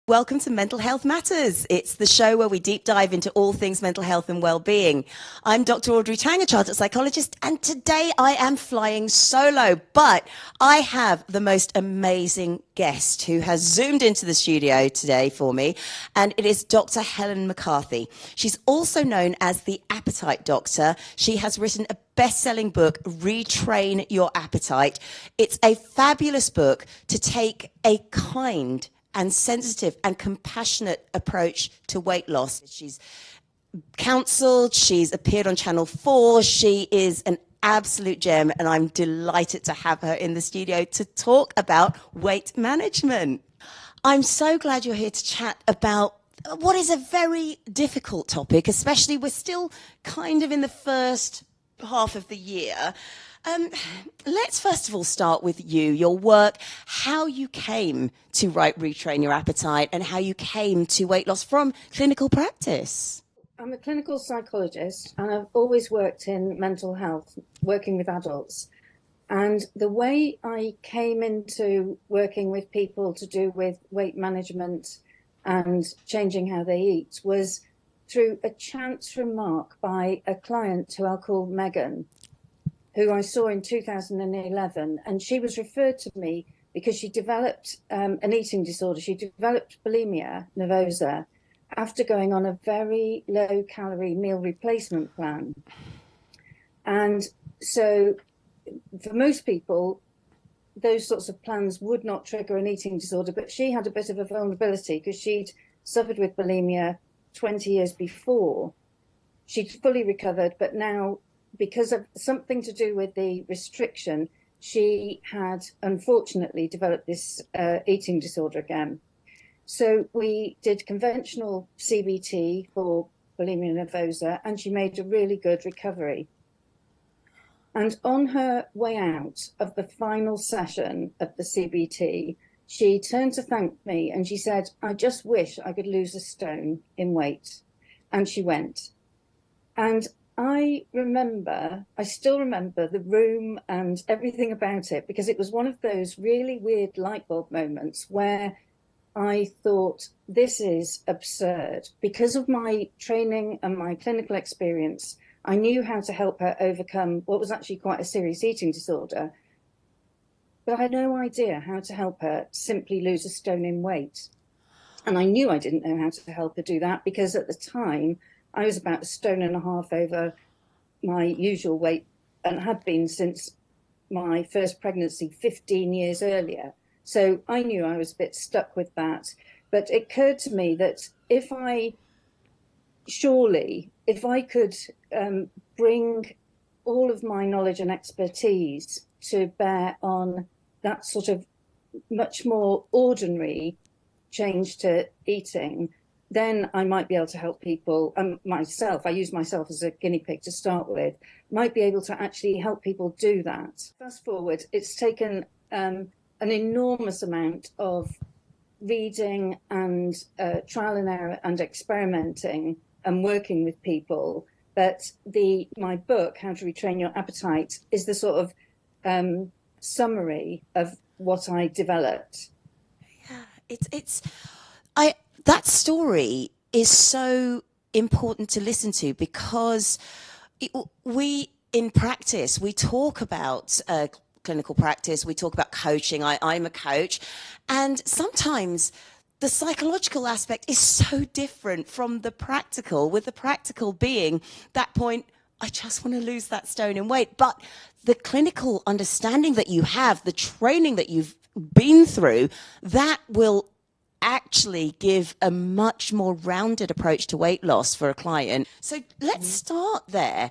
Welcome to Mental Health Matters. It's the show where we deep dive into all things mental health and well-being. I'm Dr. Audrey Tang, a chartered psychologist, and today I am flying solo, but I have the most amazing guest who has zoomed into the studio today for me, and it is Dr. Helen McCarthy. She's also known as the Appetite Doctor. She has written a best-selling book, Retrain Your Appetite. It's a fabulous book to take a kind and sensitive and compassionate approach to weight loss. She's counseled, she's appeared on Channel 4, she is an absolute gem, and I'm delighted to have her in the studio to talk about weight management. I'm so glad you're here to chat about what is a very difficult topic, especially we're still kind of in the first half of the year. Let's first of all start with you, your work, how you came to write Retrain Your Appetite and how you came to weight loss from clinical practice. I'm a clinical psychologist and I've always worked in mental health, working with adults. And the way I came into working with people to do with weight management and changing how they eat was through a chance remark by a client who I'll call Megan, who I saw in 2011, and she was referred to me because she developed an eating disorder. She developed bulimia nervosa after going on a very low-calorie meal replacement plan. And so for most people, those sorts of plans would not trigger an eating disorder, but she had a bit of a vulnerability because she'd suffered with bulimia 20 years before. She'd fully recovered, but now, because of something to do with the restriction, she had unfortunately developed this eating disorder again. So we did conventional CBT for bulimia nervosa, and she made a really good recovery. And on her way out of the final session of the CBT, she turned to thank me and she said, "I just wish I could lose a stone in weight." And she went. And I still remember the room and everything about it, because it was one of those really weird light bulb moments where I thought, this is absurd. Because of my training and my clinical experience, I knew how to help her overcome what was actually quite a serious eating disorder. But I had no idea how to help her simply lose a stone in weight. And I knew I didn't know how to help her do that because at the time, I was about 1.5 stone over my usual weight and had been since my first pregnancy 15 years earlier. So I knew I was a bit stuck with that. But it occurred to me that if I could bring all of my knowledge and expertise to bear on that sort of much more ordinary change to eating, then I might be able to help people, myself, I use myself as a guinea pig to start with, might be able to actually help people do that. Fast forward, it's taken an enormous amount of reading and trial and error and experimenting and working with people. But my book, How to Retrain Your Appetite, is the sort of summary of what I developed. Yeah, that story is so important to listen to because we, in practice, we talk about clinical practice, we talk about coaching. I'm a coach, and sometimes the psychological aspect is so different from the practical, with the practical being that point, I just want to lose that stone in weight. But the clinical understanding that you have, the training that you've been through, that will actually give a much more rounded approach to weight loss for a client. So let's start there.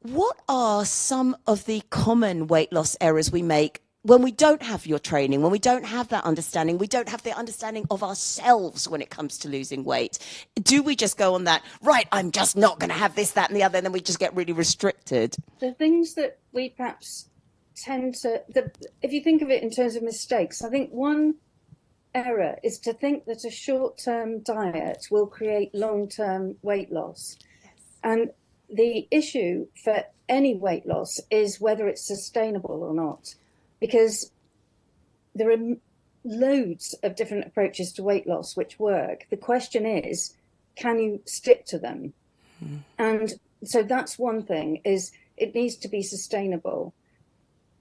What are some of the common weight loss errors we make when we don't have your training, when we don't have that understanding, we don't have the understanding of ourselves when it comes to losing weight? Do we just go on that, right, I'm just not going to have this, that, and the other, and then we just get really restricted? The things that we perhaps tend to, if you think of it in terms of mistakes, I think one error is to think that a short-term diet will create long-term weight loss. Yes. And the issue for any weight loss is whether it's sustainable or not, because there are loads of different approaches to weight loss which work. The question is, can you stick to them? And so that's one thing, is it needs to be sustainable.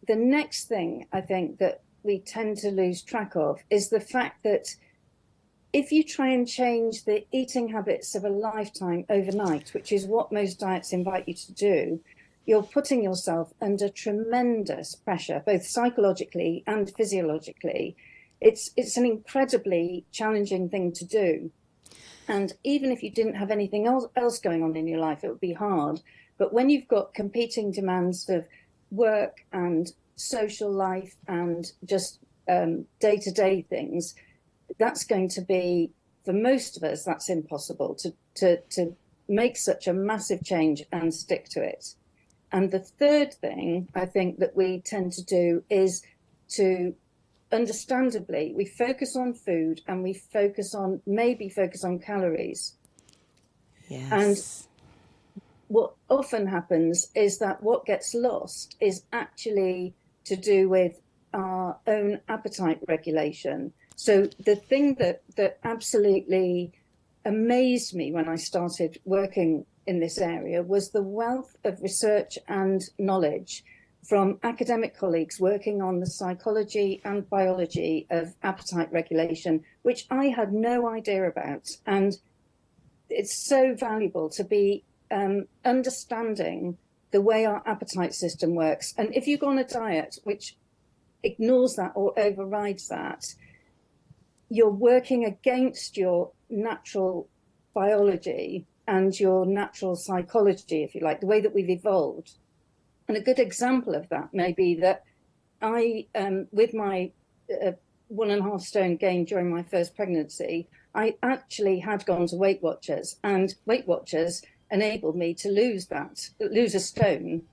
The next thing I think that we tend to lose track of is the fact that if you try and change the eating habits of a lifetime overnight, which is what most diets invite you to do, you're putting yourself under tremendous pressure, both psychologically and physiologically. It's an incredibly challenging thing to do. And even if you didn't have anything else going on in your life, it would be hard. But when you've got competing demands of work and social life and just day-to-day things, that's going to be, for most of us, that's impossible to make such a massive change and stick to it. And the third thing I think that we tend to do is to, understandably, we focus on food and we focus on calories. Yes. And what often happens is that what gets lost is actually to do with our own appetite regulation. So the thing that absolutely amazed me when I started working in this area was the wealth of research and knowledge from academic colleagues working on the psychology and biology of appetite regulation, which I had no idea about. And it's so valuable to be understanding the way our appetite system works. And if you go on a diet which ignores that or overrides that, you're working against your natural biology and your natural psychology, if you like, the way that we've evolved. And a good example of that may be that I, with my 1.5 stone gain during my first pregnancy, I actually had gone to Weight Watchers, and Weight Watchers enabled me to lose a stone.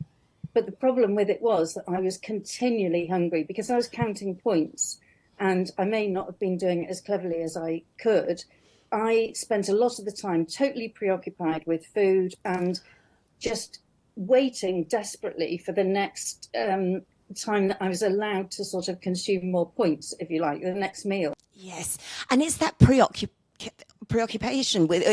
But the problem with it was that I was continually hungry because I was counting points, and I may not have been doing it as cleverly as I could. I spent a lot of the time totally preoccupied with food and just waiting desperately for the next time that I was allowed to sort of consume more points, if you like, the next meal. Yes. And it's that preoccupation with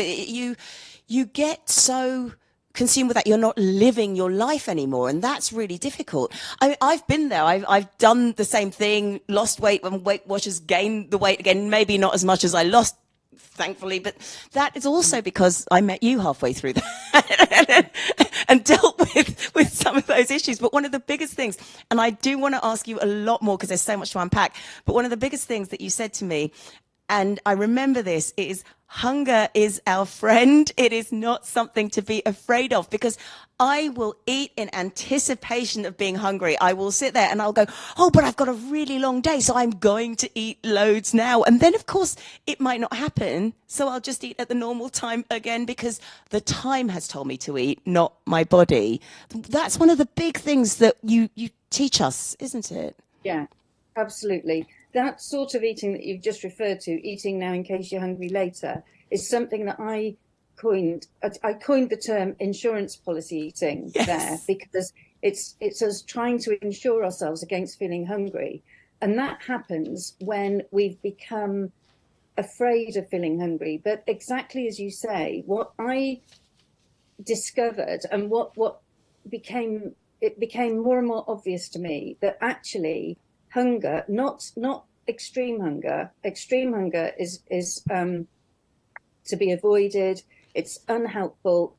you get so consumed with that, you're not living your life anymore, and that's really difficult. I've been there. I've done the same thing, lost weight when Weight Watchers, gained the weight again, maybe not as much as I lost, thankfully, but that is also because I met you halfway through that and dealt with some of those issues. But one of the biggest things, and I do want to ask you a lot more because there's so much to unpack, but one of the biggest things that you said to me, and I remember this, is hunger is our friend. It is not something to be afraid of, because I will eat in anticipation of being hungry. I will sit there and I'll go, oh, but I've got a really long day, so I'm going to eat loads now. And then, of course, it might not happen. So I'll just eat at the normal time again because the time has told me to eat, not my body. That's one of the big things that you teach us, isn't it? Yeah, absolutely. That sort of eating that you've just referred to, eating now in case you're hungry later, is something that I coined. I coined the term insurance policy eating. Yes. There, because it's us trying to insure ourselves against feeling hungry. And that happens when we've become afraid of feeling hungry. But exactly as you say, what I discovered and what became more and more obvious to me, that actually hunger, not extreme hunger. Extreme hunger is to be avoided. It's unhelpful.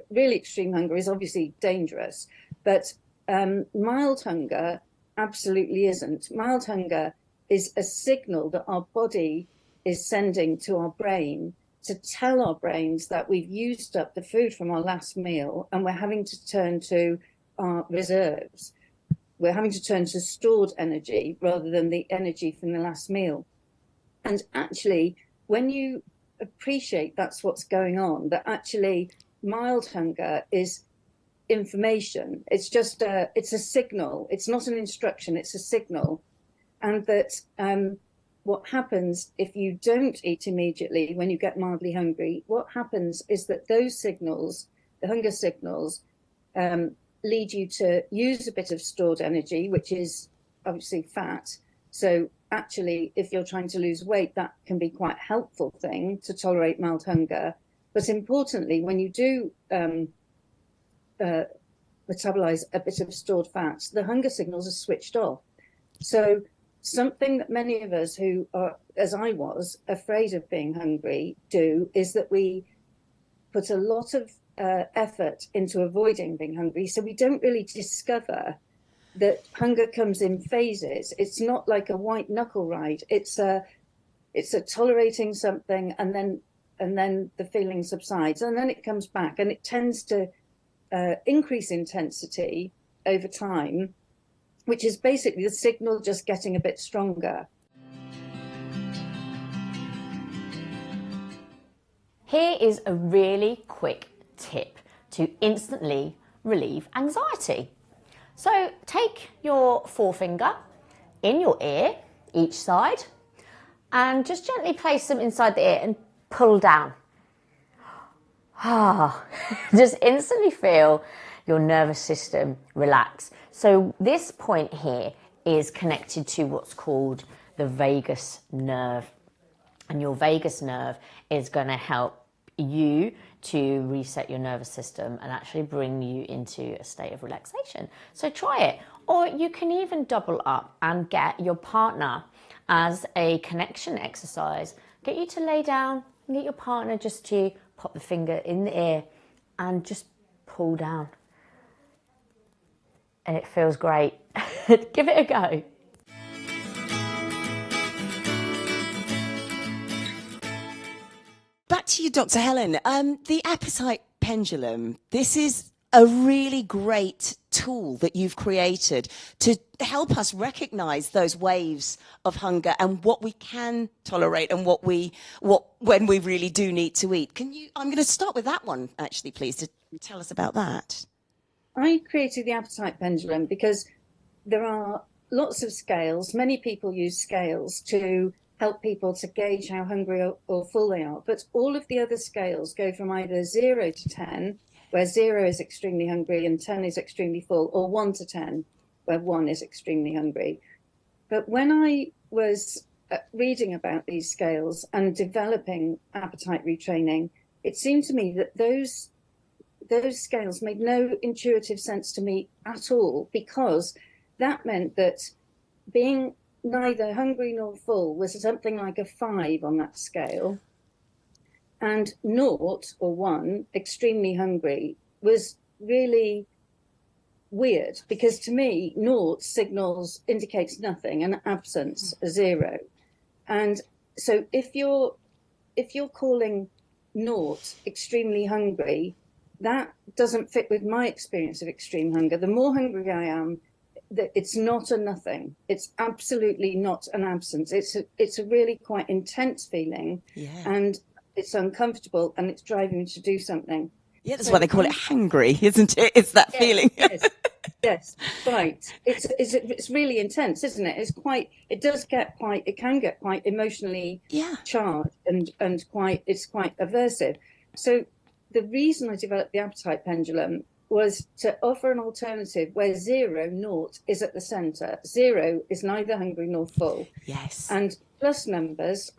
Really, extreme hunger is obviously dangerous, but mild hunger absolutely isn't. Mild hunger is a signal that our body is sending to our brain to tell our brains that we've used up the food from our last meal and we're having to turn to our reserves. We're having to turn to stored energy rather than the energy from the last meal. And actually, when you appreciate that's what's going on, that actually mild hunger is information. It's just it's a signal. It's not an instruction, it's a signal. And that what happens if you don't eat immediately when you get mildly hungry, what happens is that those signals, the hunger signals, lead you to use a bit of stored energy, which is obviously fat. So actually, if you're trying to lose weight, that can be quite a helpful thing to tolerate mild hunger. But importantly, when you do metabolize a bit of stored fats, the hunger signals are switched off. So something that many of us who are, as I was, afraid of being hungry do is that we put a lot of effort into avoiding being hungry. So we don't really discover that hunger comes in phases. It's not like a white knuckle ride. It's a tolerating something, and then the feeling subsides, and then it comes back, and it tends to increase intensity over time, which is basically the signal just getting a bit stronger. Here is a really quick tip to instantly relieve anxiety. So take your forefinger in your ear, each side, and just gently place them inside the ear and pull down. Just instantly feel your nervous system relax. So this point here is connected to what's called the vagus nerve. And your vagus nerve is going to help you to reset your nervous system and actually bring you into a state of relaxation. So try it. Or you can even double up and get your partner as a connection exercise. Get you to lay down and get your partner just to pop the finger in the ear and just pull down. And it feels great. Give it a go. Back to you, Dr. Helen. The appetite pendulum, this is a really great tool that you've created to help us recognize those waves of hunger and what we can tolerate and when we really do need to eat. I'm going to start with that one, actually, please, to tell us about that. I created the appetite pendulum because there are lots of scales. Many people use scales to help people to gauge how hungry or full they are. But all of the other scales go from either 0 to 10, where 0 is extremely hungry and 10 is extremely full, or 1 to 10, where 1 is extremely hungry. But when I was reading about these scales and developing appetite retraining, it seemed to me that those scales made no intuitive sense to me at all, because that meant that being neither hungry nor full was something like a 5 on that scale, and 0 or 1, extremely hungry, was really weird, because to me 0 indicates nothing, and absence a 0. And so if you're calling 0 extremely hungry, that doesn't fit with my experience of extreme hunger. The more hungry I am, it's not a nothing. It's absolutely not an absence. It's a really quite intense feeling, and it's uncomfortable, and it's driving me to do something. Yeah, that's why they call it hangry, isn't it? It's that feeling. Yes, right. It's really intense, isn't it? It can get quite emotionally charged and it's quite aversive. So the reason I developed the appetite pendulum was to offer an alternative where 0 is at the center. 0 is neither hungry nor full. Yes. And plus numbers,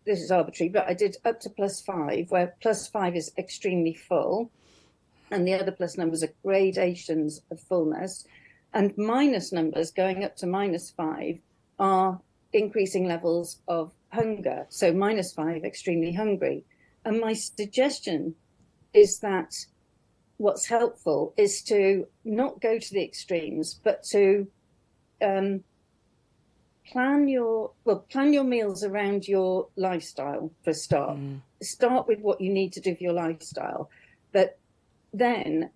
this is arbitrary, but I did up to +5, where +5 is extremely full, and the other plus numbers are gradations of fullness, and minus numbers going up to -5 are increasing levels of hunger. So -5, extremely hungry. And my suggestion is that what's helpful is to not go to the extremes, but to plan your meals around your lifestyle for a start. Start with what you need to do for your lifestyle, but then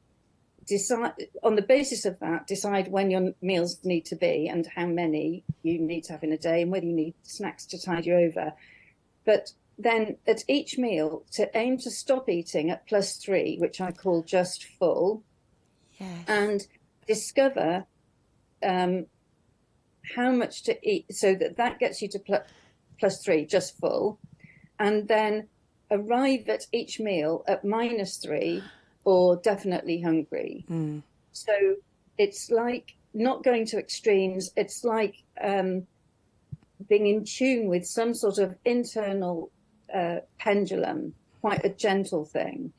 decide on the basis of that, decide when your meals need to be and how many you need to have in a day, and whether you need snacks to tide you over. But then at each meal, to aim to stop eating at +3, which I call just full, and discover how much to eat, so that gets you to +3, just full, and then arrive at each meal at -3 or definitely hungry. So it's like not going to extremes. It's like being in tune with some sort of internal pendulum, quite a gentle thing.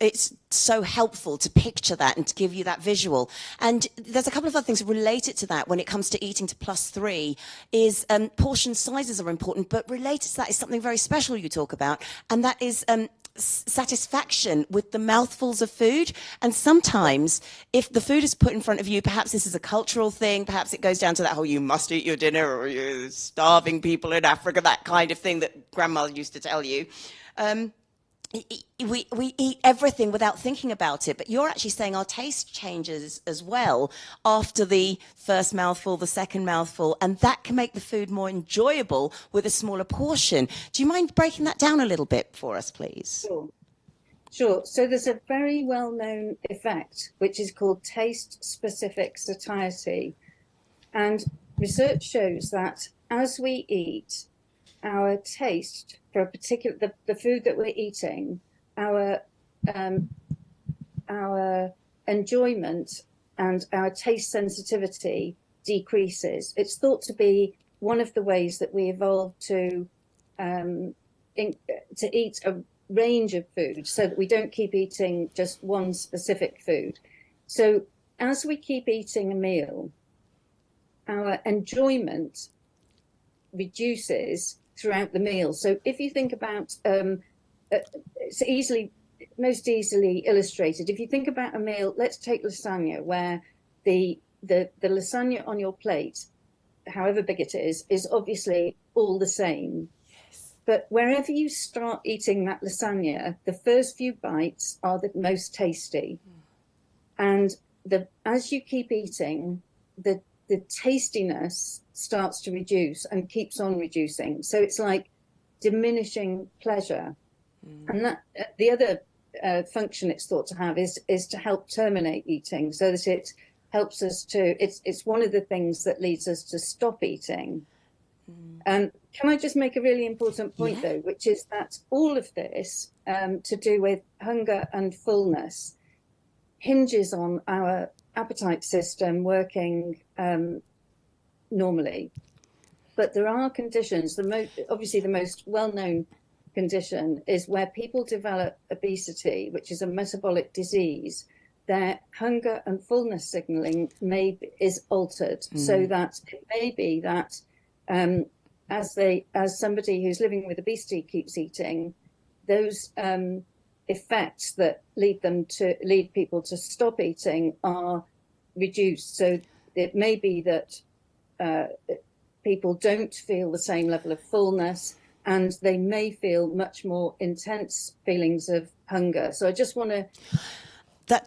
It's so helpful to picture that and to give you that visual. And there's a couple of other things related to that when it comes to eating to +3 is portion sizes are important, but related to that is something very special you talk about, and that is satisfaction with the mouthfuls of food. And sometimes if the food is put in front of you, perhaps this is a cultural thing, perhaps it goes down to that whole you must eat your dinner or you're starving people in Africa, that kind of thing that grandma used to tell you. We eat everything without thinking about it, but you're actually saying our taste changes as well after the first mouthful, the second mouthful, and that can make the food more enjoyable with a smaller portion. Do you mind breaking that down a little bit for us, please? Sure. So there's a very well-known effect, which is called taste-specific satiety. And research shows that as we eat, our taste for a particular, the food that we're eating, our enjoyment and our taste sensitivity decreases. It's thought to be one of the ways that we evolved to eat a range of food so that we don't keep eating just one specific food. So as we keep eating a meal, our enjoyment reduces throughout the meal. So if you think about, it's most easily illustrated. If you think about a meal, let's take lasagna, where the lasagna on your plate, however big it is obviously all the same. Yes. But wherever you start eating that lasagna, the first few bites are the most tasty. And as you keep eating, the tastiness starts to reduce and keeps on reducing. So it's like diminishing pleasure. And that the other function it's thought to have is to help terminate eating, so that it helps us to, it's one of the things that leads us to stop eating. Can I just make a really important point, though, which is that all of this to do with hunger and fullness hinges on our appetite system working normally. But there are conditions, obviously the most well-known condition is where people develop obesity, which is a metabolic disease. Their hunger and fullness signaling is altered, so that it may be that as somebody who's living with obesity keeps eating, those effects that lead people to stop eating are reduced. So it may be that people don't feel the same level of fullness, and they may feel much more intense feelings of hunger. So I just want to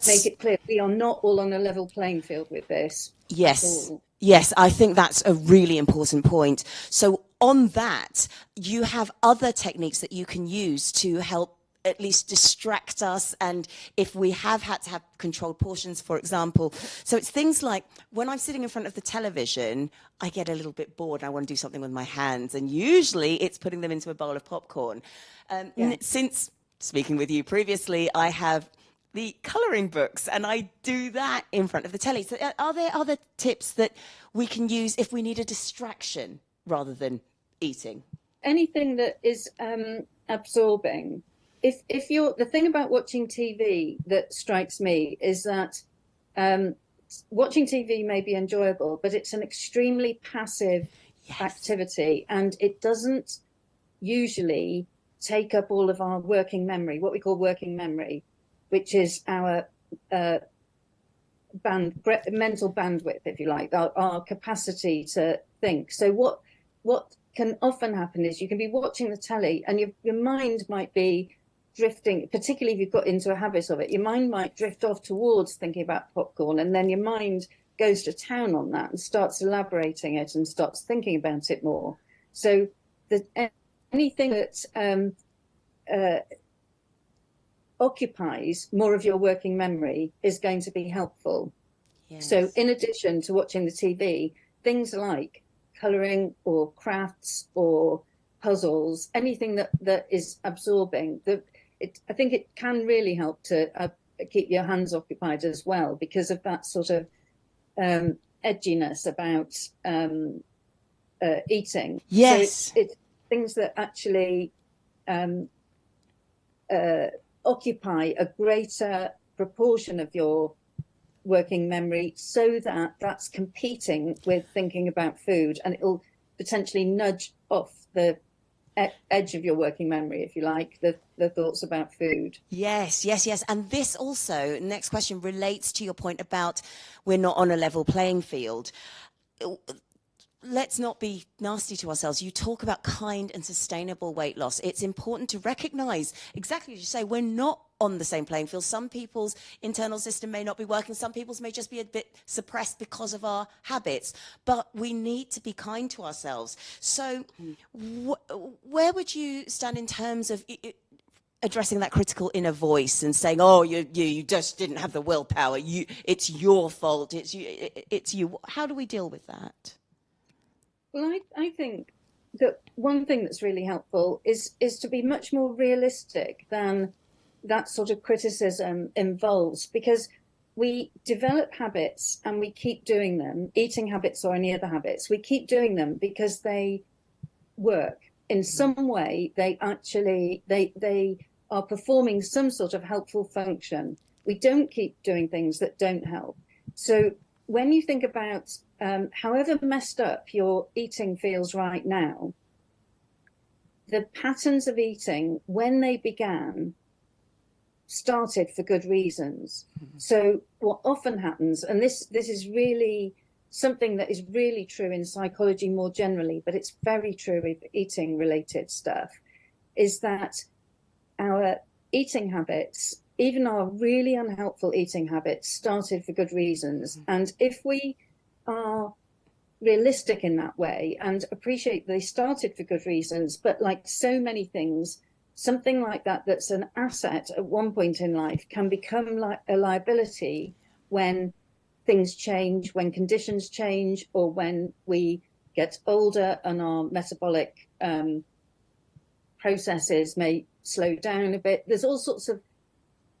make it clear, we are not all on a level playing field with this. Yes. Yes, I think that's a really important point. So on that, you have other techniques that you can use to help at least distract us, and if we have had to have controlled portions, for example. So it's things like when I'm sitting in front of the television, I get a little bit bored and I want to do something with my hands, and usually it's putting them into a bowl of popcorn. Since speaking with you previously, I have the colouring books, and I do that in front of the telly. So are there other tips that we can use if we need a distraction rather than eating? Anything that is absorbing. If you're, the thing about watching TV that strikes me is that watching TV may be enjoyable, but it's an extremely passive activity, and it doesn't usually take up all of our working memory, what we call working memory, which is our mental bandwidth, if you like, our capacity to think. So what can often happen is you can be watching the telly and your mind might be drifting, particularly if you've got into a habit of it, your mind might drift off towards thinking about popcorn, and then your mind goes to town on that and starts elaborating it and starts thinking about it more. So anything that occupies more of your working memory is going to be helpful. Yes. So in addition to watching the TV, things like colouring or crafts or puzzles, anything that is absorbing, I think it can really help to keep your hands occupied as well, because of that sort of edginess about eating. Yes. So it's things that actually occupy a greater proportion of your working memory, so that that's competing with thinking about food, and it'll potentially nudge off the edge of your working memory, if you like, the thoughts about food. Yes. And this also, next question, relates to your point about we're not on a level playing field. Let's not be nasty to ourselves. You talk about kind and sustainable weight loss. It's important to recognize, exactly as you say, we're not on the same playing field. Some people's internal system may not be working. Some people's may just be a bit suppressed because of our habits. But we need to be kind to ourselves. So where would you stand in terms of addressing that critical inner voice and saying, oh, you just didn't have the willpower. It's your fault. It's you. How do we deal with that? Well, I think that one thing that's really helpful is to be much more realistic than that sort of criticism involves, because we develop habits and we keep doing them, eating habits or any other habits. We keep doing them because they work in some way. They actually, they are performing some sort of helpful function. We don't keep doing things that don't help. So when you think about however messed up your eating feels right now, the patterns of eating, when they began, started for good reasons. So what often happens, and this is really something that is really true in psychology more generally, but it's very true with eating related stuff, is that our eating habits, even our really unhelpful eating habits, started for good reasons. And if we are realistic in that way and appreciate they started for good reasons, but like so many things, something like that that's an asset at one point in life can become like a liability when things change, when conditions change, or when we get older and our metabolic processes may slow down a bit. There's all sorts of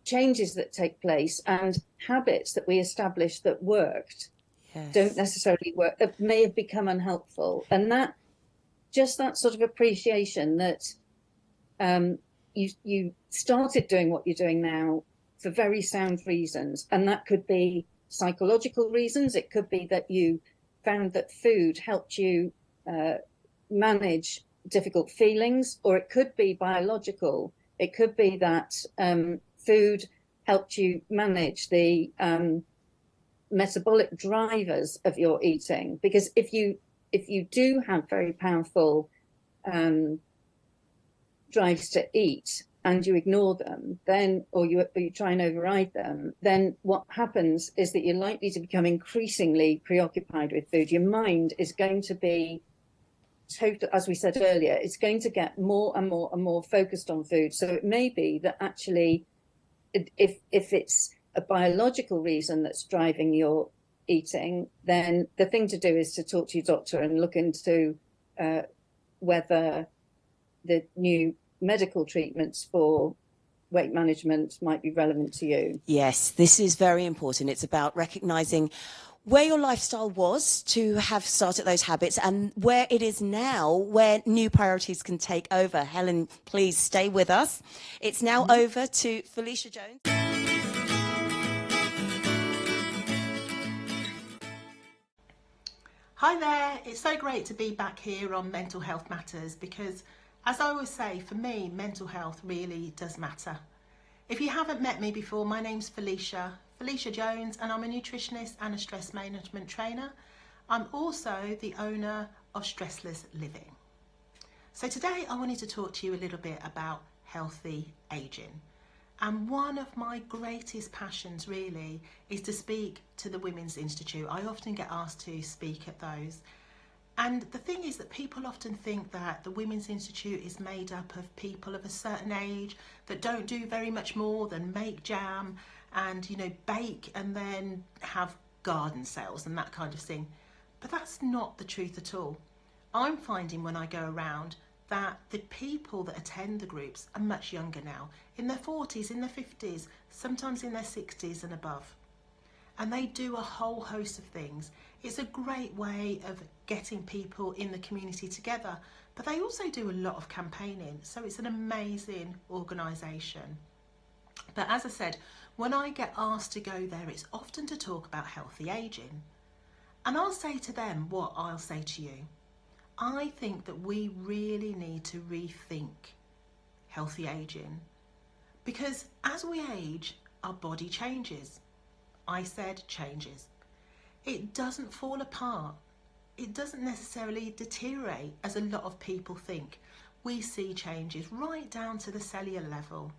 changes that take place, and habits that we established that worked don't necessarily work, may have become unhelpful. And that, just that sort of appreciation that you started doing what you're doing now for very sound reasons, and that could be psychological reasons. It could be that you found that food helped you manage difficult feelings, or it could be biological. It could be that food helped you manage the metabolic drivers of your eating. Because if you do have very powerful drives to eat and you ignore them, then, or you try and override them, then what happens is that you're likely to become increasingly preoccupied with food. Your mind is going to be total, as we said earlier, it's going to get more and more and more focused on food. So it may be that actually, if it's a biological reason that's driving your eating, then the thing to do is to talk to your doctor and look into whether the new medical treatments for weight management might be relevant to you. Yes, this is very important. It's about recognizing where your lifestyle was to have started those habits and where it is now, where new priorities can take over. Helen, please stay with us. It's now over to Felicia Jones. Hi there, it's so great to be back here on Mental Health Matters, because as I always say, for me, mental health really does matter. If you haven't met me before, my name's Felicia Jones, and I'm a nutritionist and a stress management trainer. I'm also the owner of Stressless Living. So today I wanted to talk to you a little bit about healthy aging. And one of my greatest passions really is to speak to the Women's Institute. I often get asked to speak at those. And the thing is that people often think that the Women's Institute is made up of people of a certain age that don't do very much more than make jam and, you know, bake and then have garden sales and that kind of thing. But that's not the truth at all. I'm finding when I go around that the people that attend the groups are much younger now, in their 40s, in their 50s, sometimes in their 60s and above. and they do a whole host of things. It's a great way of getting people in the community together, but they also do a lot of campaigning, so it's an amazing organisation. But as I said, when I get asked to go there, it's often to talk about healthy ageing. And I'll say to them what I'll say to you. I think that we really need to rethink healthy ageing, because as we age, our body changes. I said changes. It doesn't fall apart. It doesn't necessarily deteriorate as a lot of people think. We see changes right down to the cellular level.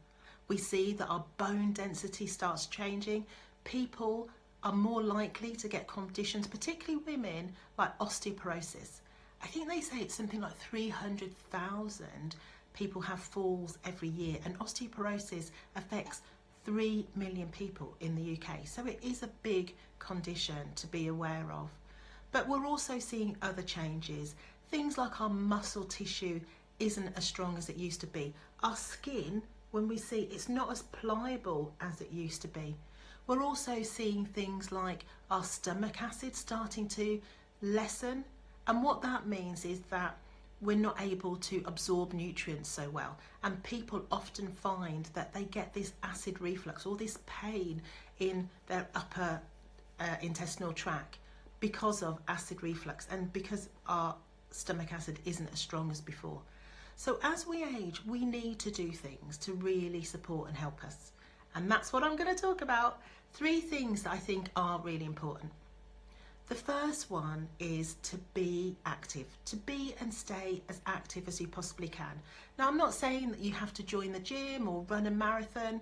We see that our bone density starts changing. People are more likely to get conditions, particularly women, like osteoporosis. I think they say it's something like 300,000 people have falls every year, and osteoporosis affects 3 million people in the UK. So it is a big condition to be aware of. But we're also seeing other changes. Things like our muscle tissue isn't as strong as it used to be. Our skin, when we see, it's not as pliable as it used to be. We're also seeing things like our stomach acid starting to lessen. And what that means is that we're not able to absorb nutrients so well. And people often find that they get this acid reflux or this pain in their upper intestinal tract because of acid reflux and because our stomach acid isn't as strong as before. So as we age, we need to do things to really support and help us. And that's what I'm going to talk about. 3 things that I think are really important. The first one is to be active, to be and stay as active as you possibly can. Now, I'm not saying that you have to join the gym or run a marathon,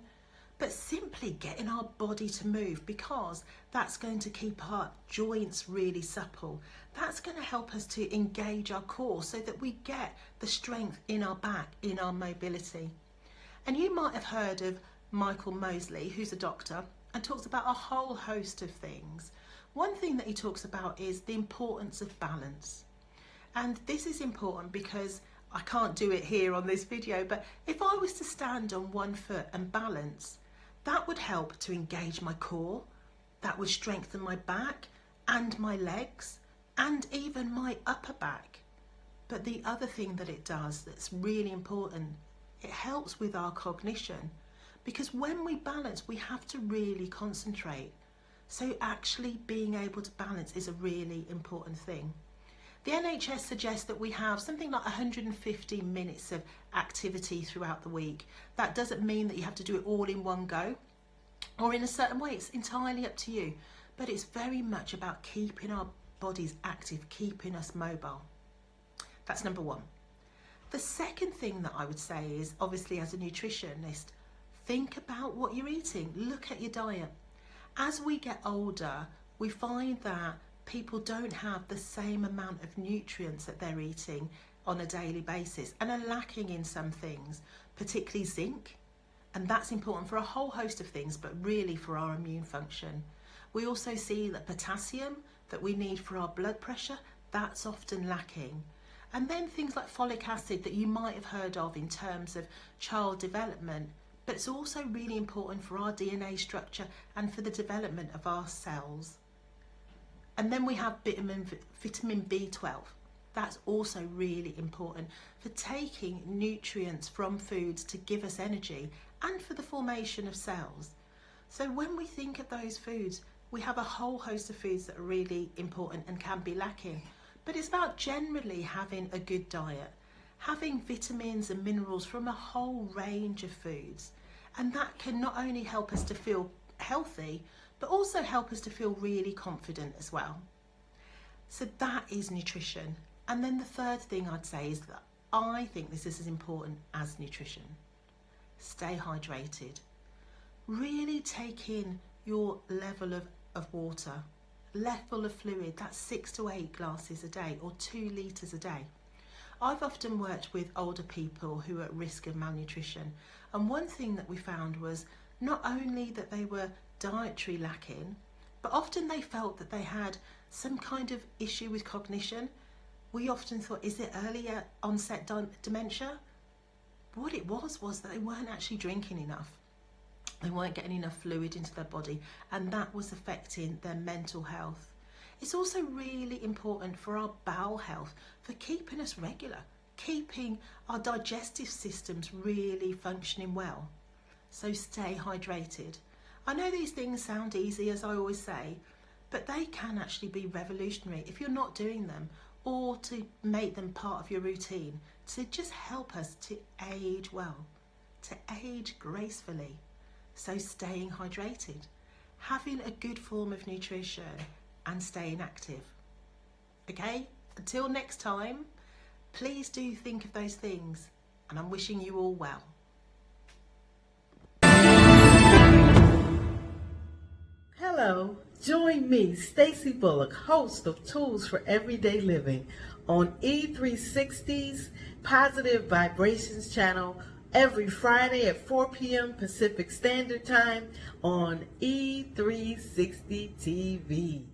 but simply getting our body to move, because that's going to keep our joints really supple. That's going to help us to engage our core so that we get the strength in our back, in our mobility. And you might have heard of Michael Mosley, who's a doctor, and talks about a whole host of things. One thing that he talks about is the importance of balance. And this is important because I can't do it here on this video, but if I was to stand on one foot and balance, that would help to engage my core, that would strengthen my back and my legs and even my upper back. But the other thing that it does that's really important, it helps with our cognition, because when we balance, we have to really concentrate. So actually being able to balance is a really important thing. The NHS suggests that we have something like 150 minutes of activity throughout the week. That doesn't mean that you have to do it all in one go or in a certain way. It's entirely up to you. But it's very much about keeping our bodies active, keeping us mobile. That's number 1. The second thing that I would say is, obviously as a nutritionist, think about what you're eating. Look at your diet. As we get older, we find that people don't have the same amount of nutrients that they're eating on a daily basis and are lacking in some things, particularly zinc. And that's important for a whole host of things, but really for our immune function. We also see that potassium that we need for our blood pressure, that's often lacking. And then things like folic acid that you might have heard of in terms of child development, but it's also really important for our DNA structure and for the development of our cells. And then we have vitamin B12. That's also really important for taking nutrients from foods to give us energy and for the formation of cells. So when we think of those foods, we have a whole host of foods that are really important and can be lacking. But it's about generally having a good diet, having vitamins and minerals from a whole range of foods. And that can not only help us to feel healthy, but also help us to feel really confident as well. So that is nutrition. And then the third thing I'd say is that I think this is as important as nutrition. Stay hydrated. Really take in your level of water, level of fluid. That's 6 to 8 glasses a day or 2 litres a day. I've often worked with older people who are at risk of malnutrition. And one thing that we found was not only that they were dietary lacking, but often they felt that they had some kind of issue with cognition. We often thought, is it earlier onset dementia? But what it was that they weren't actually drinking enough. They weren't getting enough fluid into their body, and that was affecting their mental health. It's also really important for our bowel health, for keeping us regular, keeping our digestive systems really functioning well. So stay hydrated. I know these things sound easy, as I always say, but they can actually be revolutionary if you're not doing them, or to make them part of your routine, to just help us to age well, to age gracefully. So staying hydrated, having a good form of nutrition, and staying active. Okay, until next time, please do think of those things, and I'm wishing you all well. Hello, join me, Stacey Bullock, host of Tools for Everyday Living on E360's Positive Vibrations channel every Friday at 4 p.m. Pacific Standard Time on E360 TV.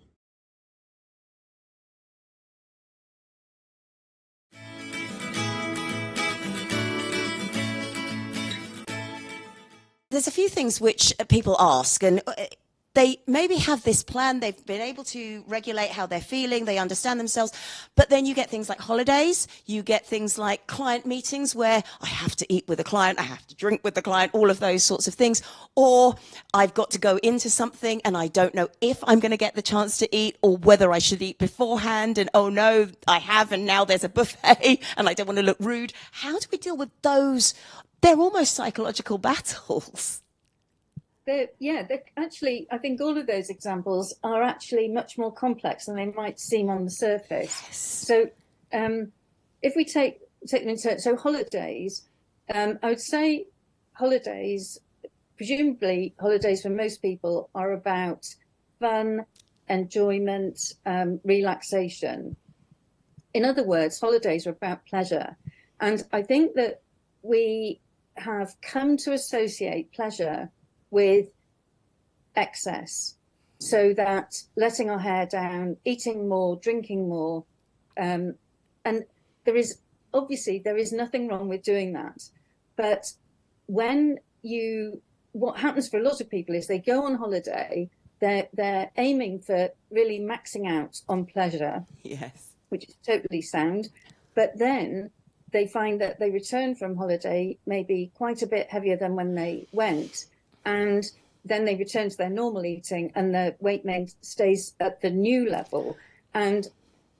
There's a few things which people ask, and they maybe have this plan, they've been able to regulate how they're feeling, they understand themselves, but then you get things like holidays, you get things like client meetings where I have to eat with a client, I have to drink with the client, all of those sorts of things, or I've got to go into something and I don't know if I'm going to get the chance to eat or whether I should eat beforehand, and oh no, I have, and now there's a buffet and I don't want to look rude. How do we deal with those? They're almost psychological battles. They're actually, I think all of those examples are actually much more complex than they might seem on the surface. Yes. So if we take them into, so holidays, I would say holidays, presumably holidays for most people are about fun, enjoyment, relaxation. In other words, holidays are about pleasure. And I think that we have come to associate pleasure with excess, so that letting our hair down, eating more, drinking more, and there is nothing wrong with doing that. But what happens for a lot of people is they go on holiday, they're aiming for really maxing out on pleasure, Yes, which is totally sound, but then they find that they return from holiday maybe quite a bit heavier than when they went. And then they return to their normal eating and the weight stays at the new level. And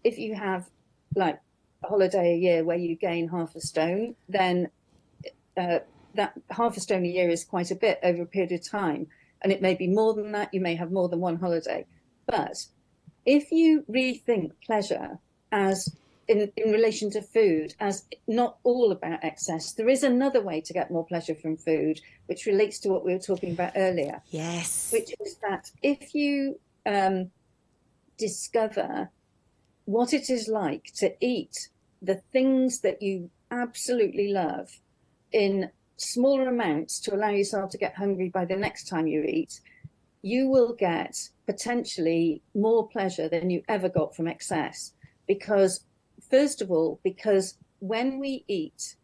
if you have like a holiday a year where you gain half a stone, then that half a stone a year is quite a bit over a period of time. And it may be more than that. You may have more than one holiday. But if you rethink pleasure as in relation to food as not all about excess, there is another way to get more pleasure from food, which relates to what we were talking about earlier. yes. Which is that if you discover what it is like to eat the things that you absolutely love in smaller amounts to allow yourself to get hungry by the next time you eat, you will get potentially more pleasure than you ever got from excess. Because first of all, because when we eat,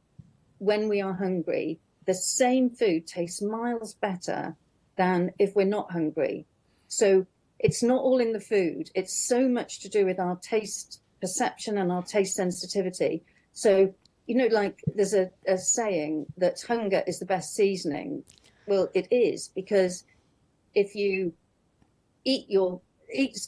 when we are hungry, the same food tastes miles better than if we're not hungry. So it's not all in the food. It's so much to do with our taste perception and our taste sensitivity. So, like there's a saying that hunger is the best seasoning. Well, it is, because if you eat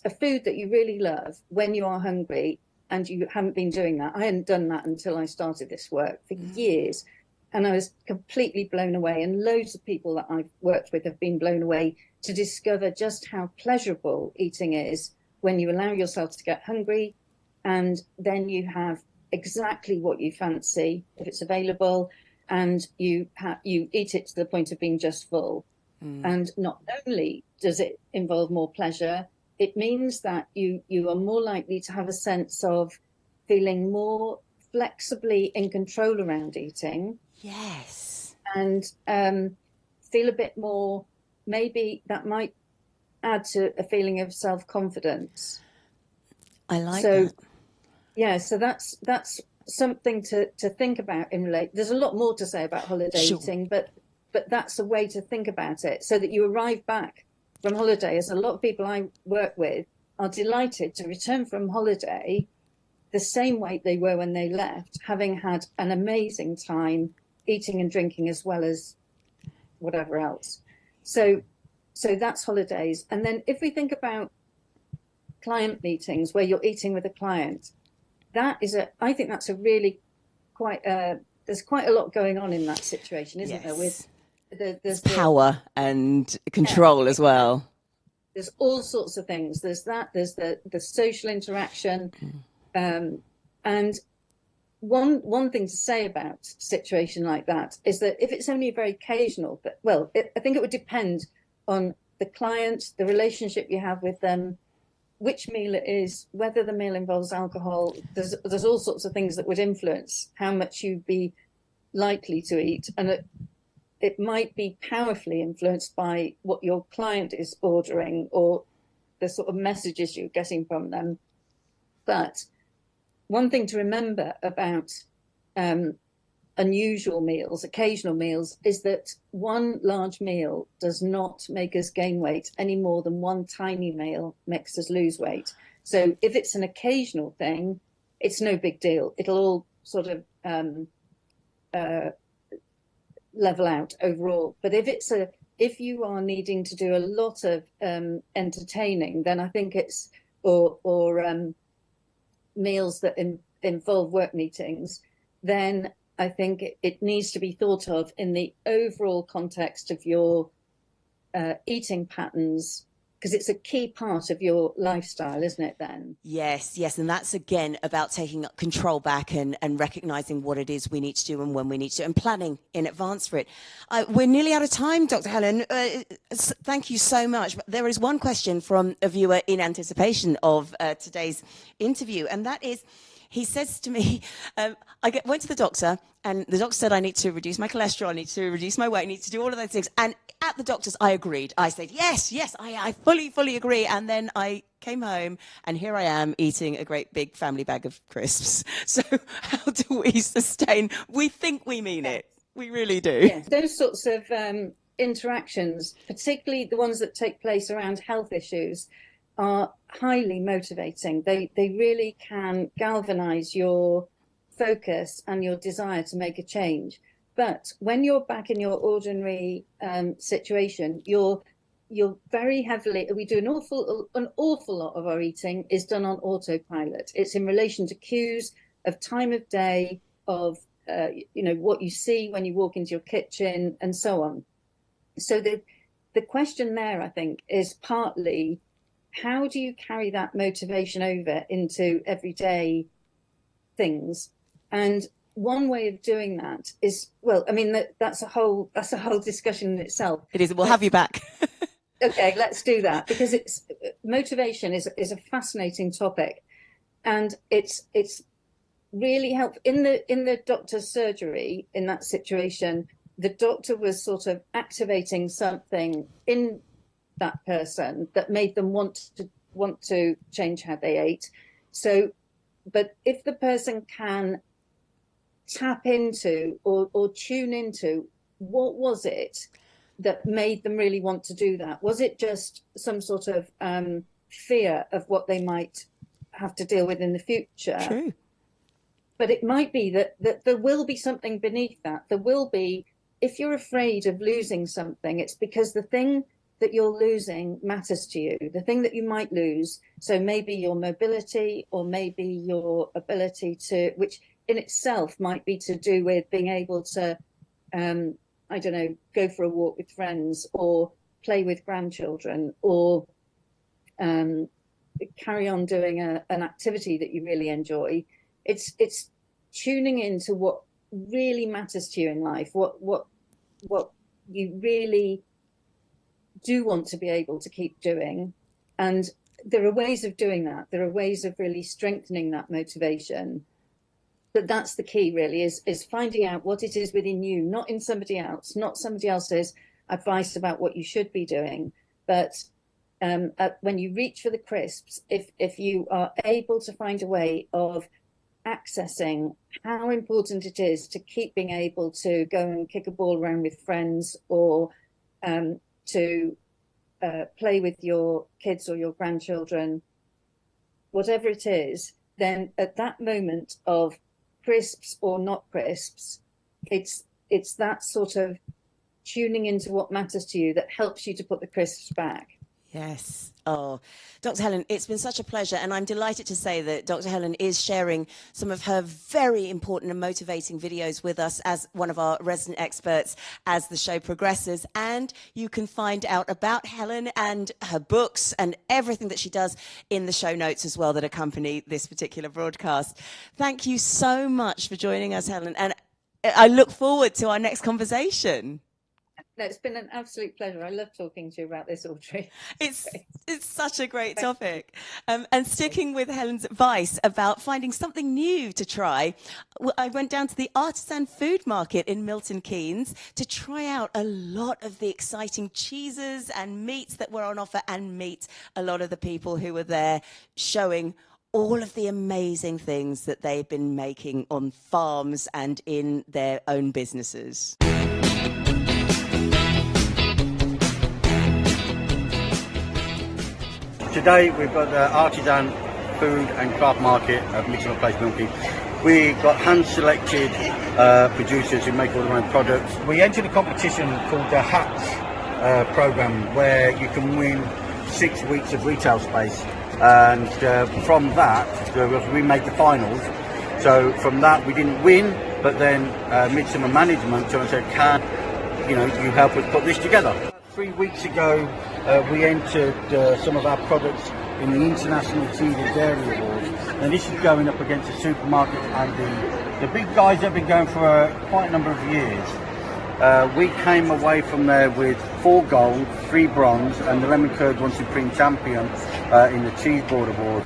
a food that you really love when you are hungry, and you haven't been doing that. I hadn't done that until I started this work for years. And I was completely blown away. And loads of people that I've worked with have been blown away to discover just how pleasurable eating is when you allow yourself to get hungry. And then you have exactly what you fancy if it's available. And you eat it to the point of being just full. And not only does it involve more pleasure, it means that you are more likely to have a sense of feeling more flexibly in control around eating. Yes. And feel a bit more, maybe that might add to a feeling of self-confidence. I like that. Yeah, so that's something to think about in relate. There's a lot more to say about holiday eating, but but that's a way to think about it, so that you arrive back from holiday, as a lot of people I work with are delighted to return from holiday the same weight they were when they left, having had an amazing time eating and drinking as well as whatever else. So that's holidays. And then if we think about client meetings where you're eating with a client, I think that's a really there's quite a lot going on in that situation, isn't there? With there's power and control as well. There's all sorts of things. There's the social interaction. And one thing to say about a situation like that is that if it's only very occasional, I think it would depend on the client, the relationship you have with them, which meal it is, whether the meal involves alcohol. There's all sorts of things that would influence how much you'd be likely to eat. And it might be powerfully influenced by what your client is ordering or the sort of messages you're getting from them. But one thing to remember about unusual meals, occasional meals, is that one large meal does not make us gain weight any more than one tiny meal makes us lose weight. So if it's an occasional thing, it's no big deal. It'll all sort of level out overall. But if you are needing to do a lot of entertaining, then I think it's or meals that involve work meetings, then I think it needs to be thought of in the overall context of your eating patterns, because it's a key part of your lifestyle, isn't it then? Yes. And that's, again, about taking control back and recognizing what it is we need to do and when we need to, and planning in advance for it. We're nearly out of time, Dr. Helen. Thank you so much. There is one question from a viewer in anticipation of today's interview, and that is, he says to me, went to the doctor, and the doctor said I need to reduce my cholesterol, I need to reduce my weight, I need to do all of those things. And at the doctor's, I agreed. I said, yes, I fully agree. And then I came home, and here I am eating a great big family bag of crisps. So how do we sustain? We think we mean it. We really do. Yes, those sorts of interactions, particularly the ones that take place around health issues, are highly motivating. They really can galvanize your focus and your desire to make a change. But when you're back in your ordinary situation, you're very heavily, we do an awful lot of our eating is done on autopilot. It's in relation to cues of time of day, of what you see when you walk into your kitchen, and so on. So the question there, I think, is partly, how do you carry that motivation over into everyday things? And one way of doing that is, that's a whole discussion in itself. It is. We'll have you back. Okay, let's do that, because motivation is a fascinating topic, and it's really helpful in the doctor's surgery. In that situation, the doctor was sort of activating something in that person that made them want to change how they ate. So, but if the person can tap into or tune into what was it that made them really want to do that, was it just some sort of fear of what they might have to deal with in the future? True. But it might be that there will be something beneath that. There will be, if you're afraid of losing something, it's because the thing that you're losing matters to you, the thing that you might lose. So maybe your mobility, or maybe your ability to, which in itself might be to do with being able to, go for a walk with friends, or play with grandchildren, or carry on doing an activity that you really enjoy. It's tuning into what really matters to you in life, what you really do want to be able to keep doing. And there are ways of doing that. There are ways of really strengthening that motivation. But that's the key, really, is finding out what it is within you, not in somebody else, not somebody else's advice about what you should be doing. But when you reach for the crisps, if you are able to find a way of accessing how important it is to keep being able to go and kick a ball around with friends, or to play with your kids or your grandchildren, whatever it is, then at that moment of crisps or not crisps, it's that sort of tuning into what matters to you that helps you to put the crisps back. Yes. Oh, Dr. Helen, it's been such a pleasure. And I'm delighted to say that Dr. Helen is sharing some of her very important and motivating videos with us as one of our resident experts as the show progresses. And you can find out about Helen and her books and everything that she does in the show notes as well that accompany this particular broadcast. Thank you so much for joining us, Helen. And I look forward to our next conversation. No, it's been an absolute pleasure. I love talking to you about this, Audrey. It's such a great topic. And sticking with Helen's advice about finding something new to try, I went down to the Artisan Food Market in Milton Keynes to try out a lot of the exciting cheeses and meats that were on offer, and meet a lot of the people who were there showing all of the amazing things that they've been making on farms and in their own businesses. Today we've got the Artisan Food and Craft Market of Mixing Place Milton. We got hand-selected producers who make all their own products. We entered a competition called the Hats program, where you can win 6 weeks of retail space, and from that we made the finals. So from that we didn't win, but then Midsummer Management said, "Can you help us put this together?" 3 weeks ago, we entered some of our products in the International Feed and Dairy Awards, and this is going up against the supermarkets and the big guys that have been going for quite a number of years. We came away from there with 4 gold, 3 bronze, and the Lemon Curd won Supreme Champion in the Cheese Board Award.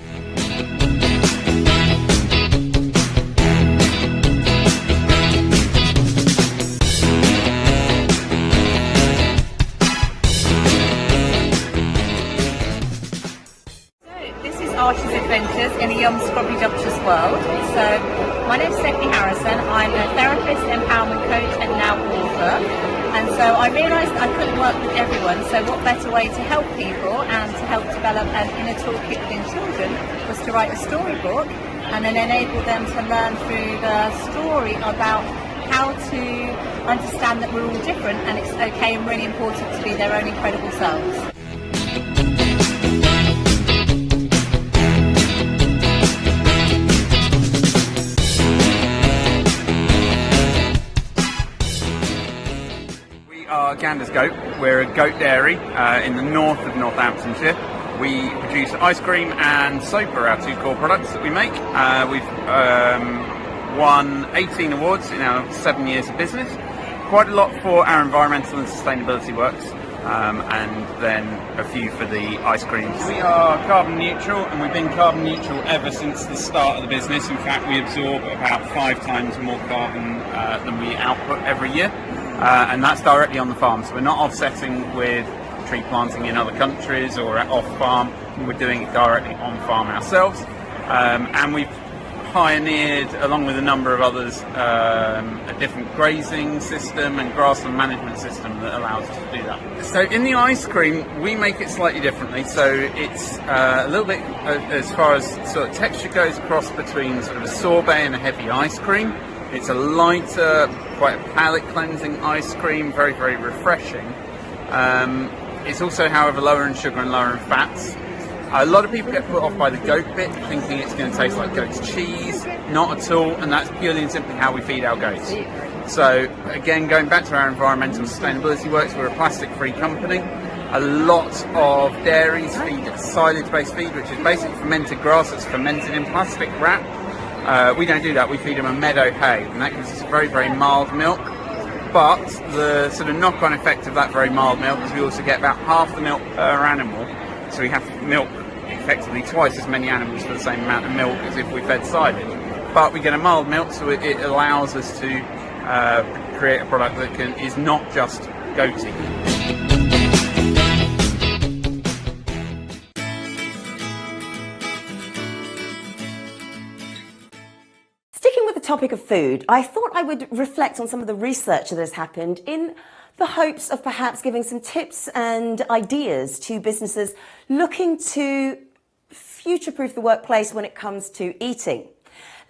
In a young scrubby-dubtrous world. So my name is Stephanie Harrison. I'm a therapist, empowerment coach, and now author. And so I realised I couldn't work with everyone, so what better way to help people and to help develop an inner toolkit within children was to write a storybook and then enable them to learn through the story about how to understand that we're all different and it's okay and really important to be their own incredible selves. Ganders Goat. We're a goat dairy in the north of Northamptonshire. We produce ice cream and soap are our 2 core products that we make. We've won 18 awards in our 7 years of business. Quite a lot for our environmental and sustainability works, and then a few for the ice creams. We are carbon neutral, and we've been carbon neutral ever since the start of the business. In fact, we absorb about 5 times more carbon than we output every year. And that's directly on the farm, so we're not offsetting with tree planting in other countries or off farm. We're doing it directly on farm ourselves, and we've pioneered, along with a number of others, a different grazing system and grassland management system that allows us to do that. So in the ice cream, we make it slightly differently. So it's a little bit, as far as sort of texture goes, cross between sort of a sorbet and a heavy ice cream. It's a lighter, quite a palate cleansing ice cream, very, very refreshing. It's also, however, lower in sugar and lower in fats. A lot of people get put off by the goat bit, thinking it's going to taste like goat's cheese. Not at all, and that's purely and simply how we feed our goats. So, again, going back to our environmental sustainability works, we're a plastic-free company. A lot of dairies feed silage-based feed, which is basically fermented grass that's fermented in plastic wrap. We don't do that. We feed them a meadow hay, and that gives us very, very mild milk. But the sort of knock-on effect of that very mild milk is we also get about half the milk per animal. So we have to milk effectively twice as many animals for the same amount of milk as if we fed silage. But we get a mild milk, so it allows us to create a product that is not just goaty. topic of food, I thought I would reflect on some of the research that has happened in the hopes of perhaps giving some tips and ideas to businesses looking to future-proof the workplace when it comes to eating.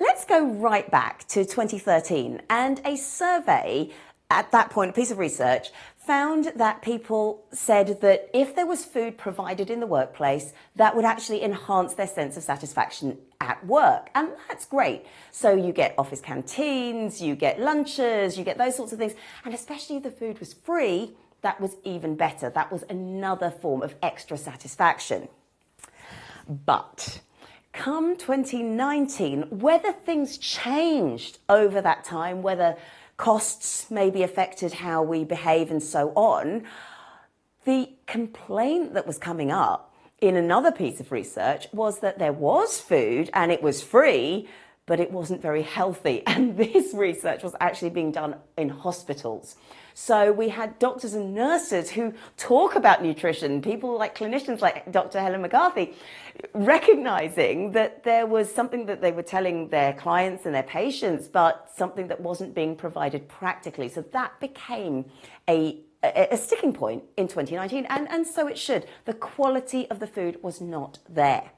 Let's go right back to 2013, and a survey at that point, a piece of research, found that people said that if there was food provided in the workplace, that would actually enhance their sense of satisfaction at work. And that's great. So you get office canteens, you get lunches, you get those sorts of things. And especially if the food was free, that was even better. That was another form of extra satisfaction. But come 2019, whether things changed over that time, whether costs maybe affected how we behave and so on, the complaint that was coming up in another piece of research was that there was food and it was free, but it wasn't very healthy. And this research was actually being done in hospitals. So we had doctors and nurses who talk about nutrition, people like clinicians like Dr. Helen McCarthy, recognizing that there was something that they were telling their clients and their patients, but something that wasn't being provided practically. So that became a sticking point in 2019, and so it should. The quality of the food was not there.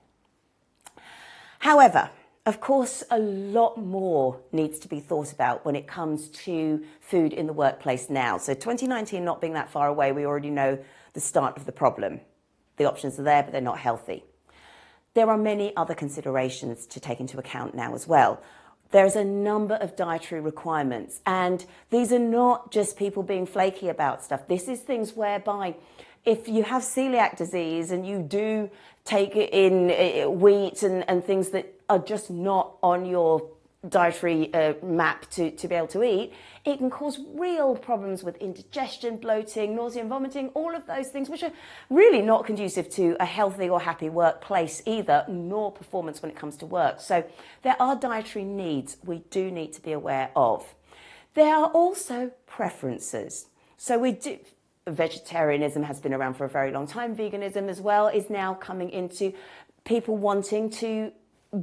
However, of course, a lot more needs to be thought about when it comes to food in the workplace now. So 2019 not being that far away, we already know the start of the problem. The options are there, but they're not healthy. There are many other considerations to take into account now as well. There's a number of dietary requirements, and these are not just people being flaky about stuff. This is things whereby if you have celiac disease and you do take in wheat and things that are just not on your dietary map to be able to eat, it can cause real problems with indigestion, bloating, nausea and vomiting, all of those things which are really not conducive to a healthy or happy workplace either, nor performance when it comes to work. So there are dietary needs we do need to be aware of. There are also preferences. So vegetarianism has been around for a very long time. Veganism as well is now coming into people wanting to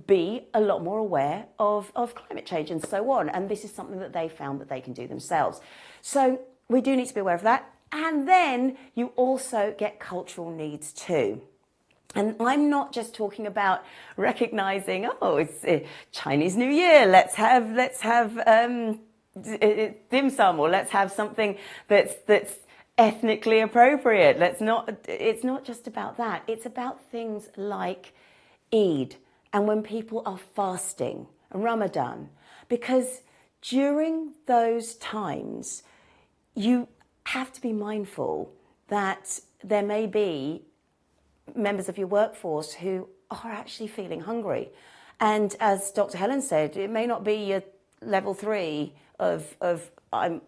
be a lot more aware of climate change and so on. And this is something that they found that they can do themselves. So we do need to be aware of that. And then you also get cultural needs too. And I'm not just talking about recognizing, oh, it's Chinese New Year, let's have dim sum, or let's have something that's ethnically appropriate. It's not just about that. It's about things like Eid, and when people are fasting, Ramadan, because during those times, you have to be mindful that there may be members of your workforce who are actually feeling hungry. And as Dr. Helen said, it may not be your level 3 of I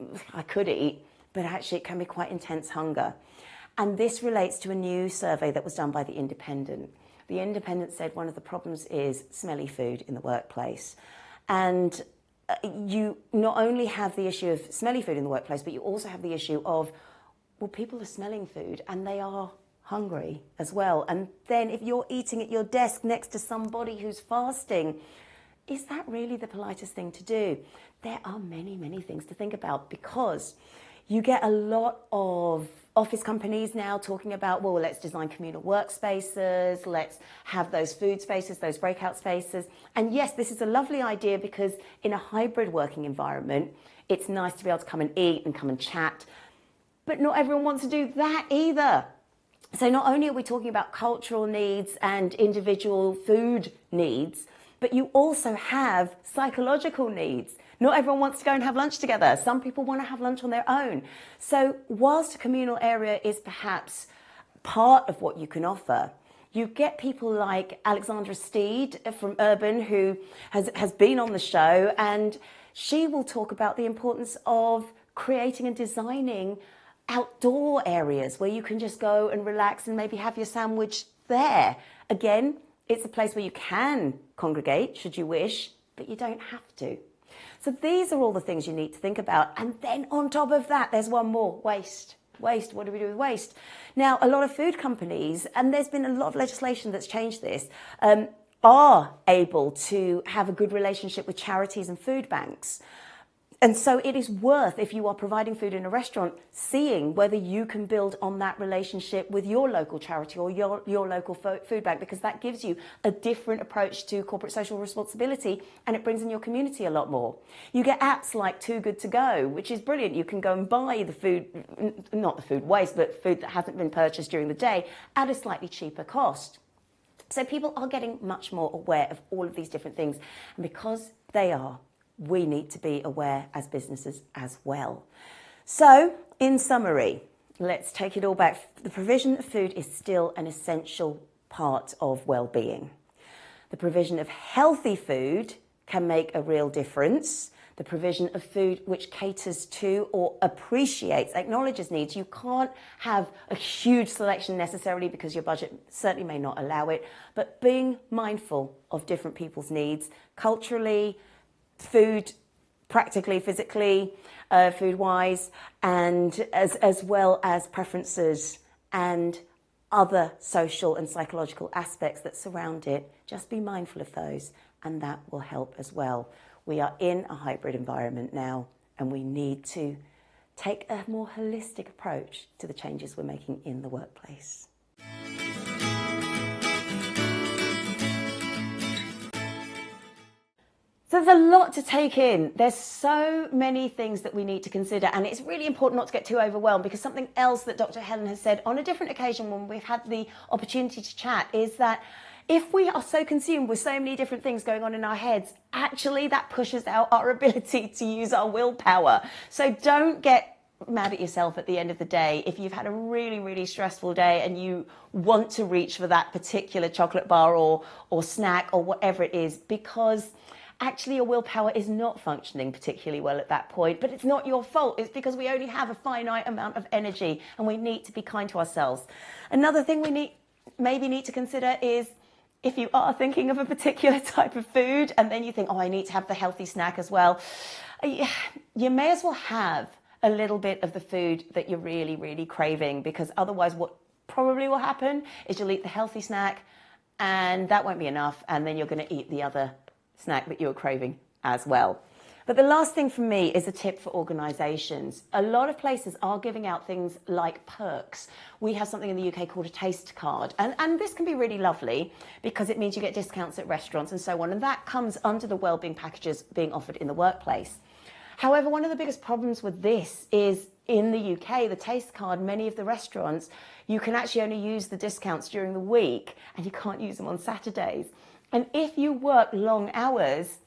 could eat, but actually it can be quite intense hunger. And this relates to a new survey that was done by The Independent. The Independent said one of the problems is smelly food in the workplace. And you not only have the issue of smelly food in the workplace, but you also have the issue of, well, people are smelling food and they are hungry as well. And then if you're eating at your desk next to somebody who's fasting, is that really the politest thing to do? There are many, many things to think about, because you get a lot of office companies now talking about, well, let's design communal workspaces, let's have those food spaces, those breakout spaces. And yes, this is a lovely idea, because in a hybrid working environment, it's nice to be able to come and eat and come and chat. But not everyone wants to do that either. So not only are we talking about cultural needs and individual food needs, but you also have psychological needs. Not everyone wants to go and have lunch together. Some people want to have lunch on their own. So whilst a communal area is perhaps part of what you can offer, you get people like Alexandra Steed from Urban, who has been on the show, and she will talk about the importance of creating and designing outdoor areas where you can just go and relax and maybe have your sandwich there. Again, it's a place where you can congregate, should you wish, but you don't have to. So these are all the things you need to think about. And then on top of that, there's one more: waste. Waste, what do we do with waste? Now, a lot of food companies, and there's been a lot of legislation that's changed this, are able to have a good relationship with charities and food banks. And so it is worth, if you are providing food in a restaurant, seeing whether you can build on that relationship with your local charity or your local food bank, because that gives you a different approach to corporate social responsibility, and it brings in your community a lot more. You get apps like Too Good To Go, which is brilliant. You can go and buy the food, not the food waste, but food that hasn't been purchased during the day at a slightly cheaper cost. So people are getting much more aware of all of these different things. And because they are, we need to be aware as businesses as well. So, in summary, let's take it all back. The provision of food is still an essential part of well-being. The provision of healthy food can make a real difference. The provision of food which caters to or appreciates, acknowledges needs. You can't have a huge selection necessarily because your budget certainly may not allow it, but being mindful of different people's needs, culturally, food, practically, physically, food-wise, and as well as preferences and other social and psychological aspects that surround it. Just be mindful of those, and that will help as well. We are in a hybrid environment now, and we need to take a more holistic approach to the changes we're making in the workplace. So there's a lot to take in. There's so many things that we need to consider, and it's really important not to get too overwhelmed, because something else that Dr. Helen has said on a different occasion when we've had the opportunity to chat is that if we are so consumed with so many different things going on in our heads, actually that pushes out our ability to use our willpower. So don't get mad at yourself at the end of the day if you've had a really, really stressful day and you want to reach for that particular chocolate bar or snack or whatever it is, because actually your willpower is not functioning particularly well at that point. But it's not your fault. It's because we only have a finite amount of energy, and we need to be kind to ourselves. Another thing we maybe need to consider is, if you are thinking of a particular type of food and then you think, oh, I need to have the healthy snack as well, you may as well have a little bit of the food that you're really, really craving, because otherwise what probably will happen is you'll eat the healthy snack and that won't be enough, and then you're going to eat the other snack that you're craving as well. But the last thing for me is a tip for organisations. A lot of places are giving out things like perks. We have something in the UK called a taste card. And this can be really lovely because it means you get discounts at restaurants and so on. And that comes under the wellbeing packages being offered in the workplace. However, one of the biggest problems with this is in the UK, the taste card, many of the restaurants, you can actually only use the discounts during the week and you can't use them on Saturdays. And if you work long hours,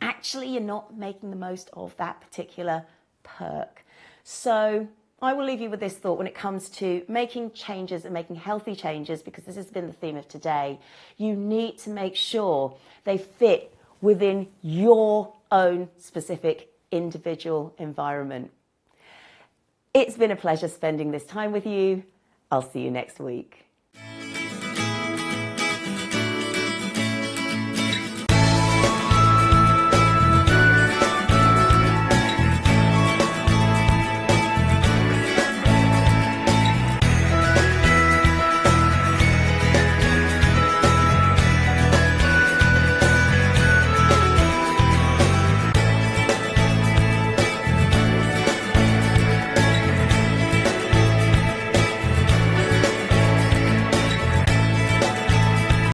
actually you're not making the most of that particular perk. So I will leave you with this thought when it comes to making changes and making healthy changes, because this has been the theme of today. You need to make sure they fit within your own specific individual environment. It's been a pleasure spending this time with you. I'll see you next week.